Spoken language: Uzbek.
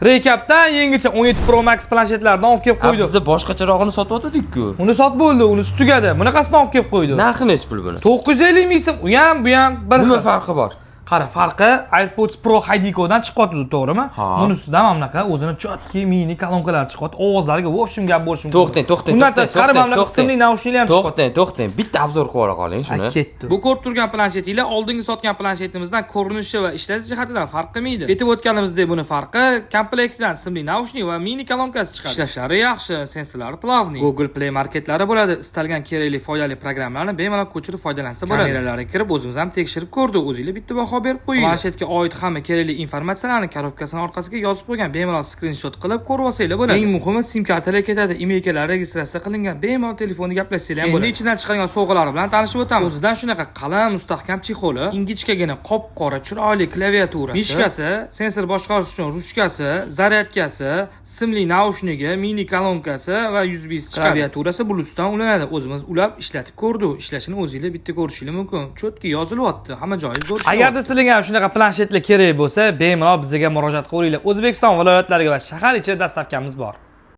Recap'dan yangicha 17 Pro Max planshetlarni olib kelib qo'ydi. Bizda boshqacharog'ini sotyotdik-ku. Uni sotib bo'ldi, unisi tugadi. Bunaqasini olib kelib qo'ydi. Narxi necha pul buni? 950 ming so'm. Bu ham bir Nima farqi bor? Qara, farqi AirPods Pro HDCo'dan chiqyapti, to'g'rimi? Bunisidan ham bunaqa o'zini chotki mini kolonkalar chiqyapti. Ovozlariga v общем gap bo'lishi mumkin. To'xtang. Undan tashqari mana bunaqa simli naushniklar ham chiqyapti. To'xtang. Bitta obzor qilib qoling shuni. Ketdi. Bu ko'rib turgan planshetinglar oldingi sotgan planshetimizdan ko'rinishi va ishlash jihatidan farq qilmaydi. Aytib o'tganimizdek, buni farqi komplektdan simli naushnik va mini kolonkasi chiqadi. Ishlashlari yaxshi, sensorlari plavniy. Google Play marketlari bo'ladi. Istalgan kerakli foydali programmalarni bemalol ko'chirib foydalansa bo'ladi. Kameralarga kirib o'zimiz ham tekshirib ko'rdik. O'zingizlar bitta baho berib qo'ying. Planshetga oid hamma kerakli informatsiyalarni korobkasining orqasiga yozib qo'ygan. Bemalol skrinshot qilib ko'rib olsanglar bo'ladi. Eng muhimi sim kartalar ketadi. Emaillar registratsiya qilingan. Bemalol telefonda gaplashsanglar ham bo'ladi. Endi ichidan chiqadigan sovg'alar bilan tanishib o'tamiz. O'zidan shunaqa qalin, mustahkam chexoli, ingichkagina qop-qora chiroyli klaviaturasi, mishkasi, sensor boshqarish uchun ruchkasi, zaryadkasi, simli naushnigi, mini kolonkasi va USB klaviaturasi Bluetoothdan ulanadi. O'zimiz ulab ishlatib ko'rdik. Ishlashini o'zingizlar bitta ko'rishingiz mumkin. Chotki yozilyapti. Hamma joyi zo'r. Agarda sizlarga ham shunaqa planshetlar kerak bo'lsa, bemalol bizga murojaat qilinglar. O'zbekiston viloyatlariga va shahar ichida dastavkamiz bor.